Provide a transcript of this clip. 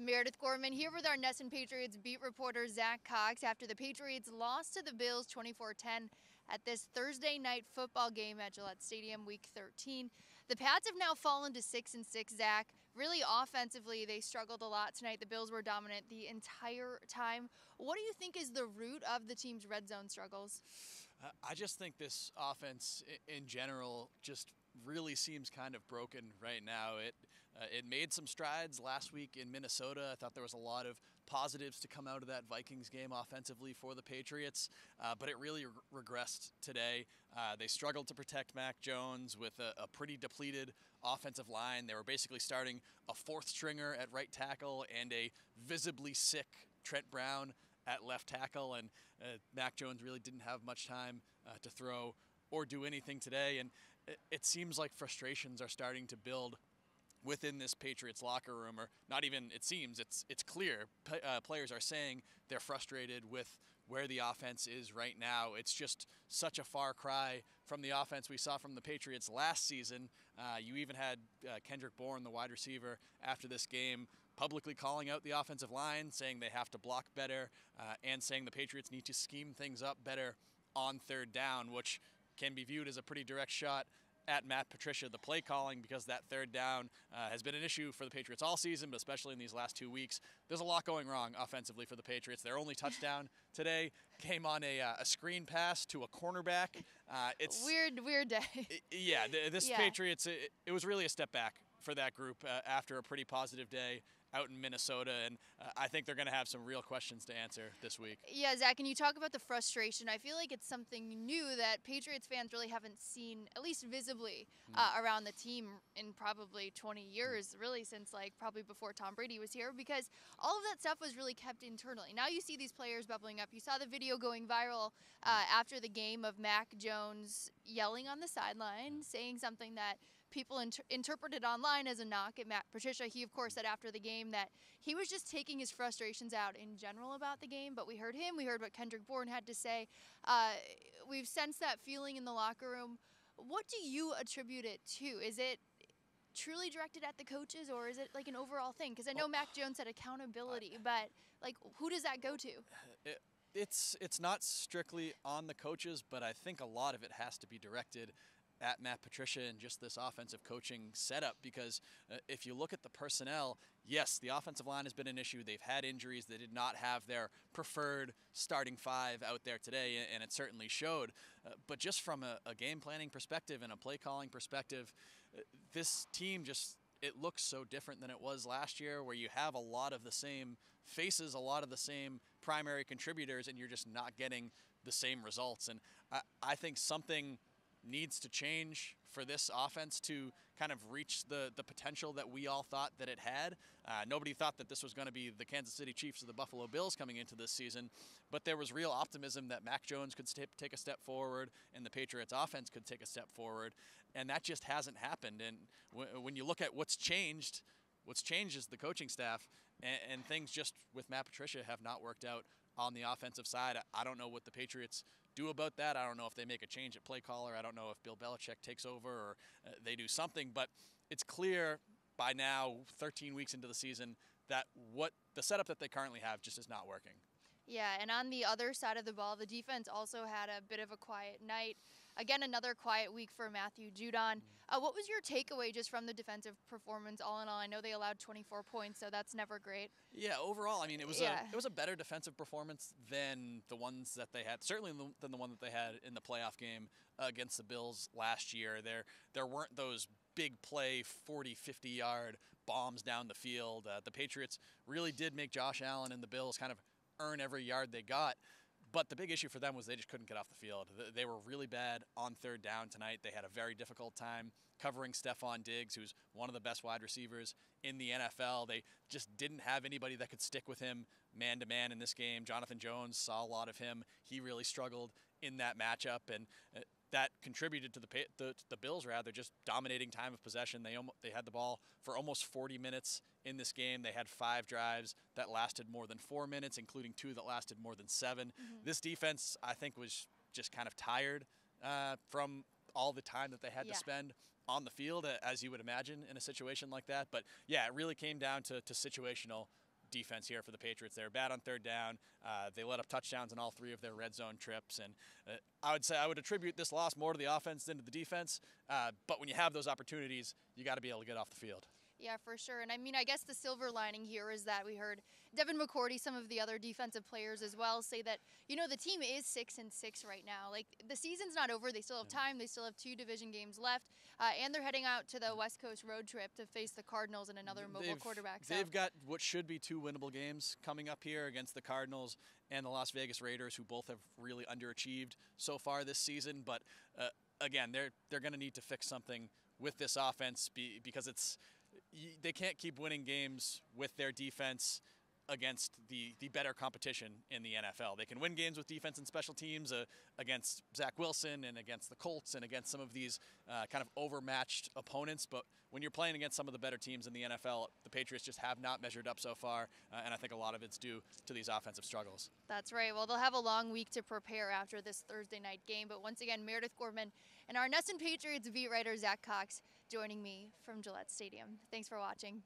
Meredith Gorman here with our Nesson Patriots beat reporter Zach Cox after the Patriots lost to the Bills 24-10 at this Thursday night football game at Gillette Stadium, Week 13. The Pats have now fallen to 6-6, Zach. Really offensively, they struggled a lot tonight. The Bills were dominant the entire time. What do you think is the root of the team's red zone struggles? I just think this offense in general just really seems kind of broken right now. It made some strides last week in Minnesota. I thought there was a lot of positives to come out of that Vikings game offensively for the Patriots, but it really regressed today. They struggled to protect Mac Jones with a pretty depleted offensive line. They were basically starting a fourth stringer at right tackle and a visibly sick Trent Brown at left tackle, and Mac Jones really didn't have much time to throw or do anything today. And it seems like frustrations are starting to build within this Patriots locker room, or not even it seems, it's clear. Players are saying they're frustrated with where the offense is right now. It's just such a far cry from the offense we saw from the Patriots last season. You even had Kendrick Bourne, the wide receiver, after this game publicly calling out the offensive line, saying they have to block better, and saying the Patriots need to scheme things up better on third down, which can be viewed as a pretty direct shot at Matt Patricia, the play calling, because that third down has been an issue for the Patriots all season, but especially in these last 2 weeks. There's a lot going wrong offensively for the Patriots. Their only touchdown today came on a screen pass to a cornerback. It's weird day. This Patriots, it was really a step back for that group after a pretty positive day out in Minnesota, and I think they're going to have some real questions to answer this week. Yeah, Zach, and you talk about the frustration. I feel like it's something new that Patriots fans really haven't seen, at least visibly, around the team in probably 20 years, really since probably before Tom Brady was here, because all of that stuff was really kept internally. Now you see these players bubbling up. You saw the video going viral after the game of Mac Jones yelling on the sideline, saying something that people interpreted online as a knock at Matt Patricia. He, of course, said after the game that he was just taking his frustrations out in general about the game, but we heard him. We heard what Kendrick Bourne had to say. We've sensed that feeling in the locker room. What do you attribute it to? Is it truly directed at the coaches, or is it like an overall thing? Because I know Mac Jones said accountability, but who does that go to? It's not strictly on the coaches, but I think a lot of it has to be directed at Matt Patricia and just this offensive coaching setup, because if you look at the personnel, yes, the offensive line has been an issue. They've had injuries. They did not have their preferred starting five out there today, and it certainly showed. But just from a game planning perspective and a play calling perspective, this team it looks so different than it was last year, where you have a lot of the same faces, a lot of the same primary contributors, and you're just not getting the same results. And I think something needs to change for this offense to kind of reach the potential that we all thought that it had. Nobody thought that this was going to be the Kansas City Chiefs or the Buffalo Bills coming into this season, but there was real optimism that Mac Jones could take a step forward and the Patriots offense could take a step forward, and that just hasn't happened. And when you look at what's changed is the coaching staff, and things just with Matt Patricia have not worked out on the offensive side. I don't know what the Patriots do about that. I don't know if they make a change at play caller. I don't know if Bill Belichick takes over or they do something, but it's clear by now, 13 weeks into the season, that what the setup that they currently have just is not working. Yeah, and on the other side of the ball, the defense also had a bit of a quiet night. Again, another quiet week for Matthew Judon. What was your takeaway just from the defensive performance all in all? I know they allowed 24 points, so that's never great. Yeah, overall, I mean, it was a better defensive performance than the ones that they had, certainly than the one that they had in the playoff game against the Bills last year. There weren't those big play 40, 50-yard bombs down the field. The Patriots really did make Josh Allen and the Bills kind of earn every yard they got. But the big issue for them was they just couldn't get off the field. They were really bad on third down tonight. They had a very difficult time covering Stephon Diggs, who's one of the best wide receivers in the NFL. They just didn't have anybody that could stick with him man-to-man in this game. Jonathan Jones saw a lot of him. He really struggled in that matchup, and that contributed to the Bills just dominating time of possession. They had the ball for almost 40 minutes in this game. They had 5 drives that lasted more than 4 minutes, including 2 that lasted more than 7. This defense, I think, was just kind of tired from all the time that they had to spend on the field, as you would imagine in a situation like that. But yeah, it really came down to situational defense here for the Patriots. They're bad on third down. They let up touchdowns in all 3 of their red zone trips. And I would attribute this loss more to the offense than to the defense. But when you have those opportunities, you got to be able to get off the field. Yeah, for sure. And I mean, I guess the silver lining here is that we heard Devin McCourty, some of the other defensive players as well, say that, you know, the team is 6-6 right now. Like, the season's not over. They still have time. They still have 2 division games left. And they're heading out to the West Coast road trip to face the Cardinals and another mobile quarterback. So. They've got what should be 2 winnable games coming up here against the Cardinals and the Las Vegas Raiders, who both have really underachieved so far this season. But, again, they're going to need to fix something with this offense because they can't keep winning games with their defense against the better competition in the NFL. They can win games with defense and special teams against Zach Wilson and against the Colts and against some of these kind of overmatched opponents. But when you're playing against some of the better teams in the NFL, the Patriots just have not measured up so far. And I think a lot of it's due to these offensive struggles. That's right. Well, they'll have a long week to prepare after this Thursday night game. But once again, Meredith Gorman and our Nesson Patriots beat writer Zach Cox joining me from Gillette Stadium. Thanks for watching.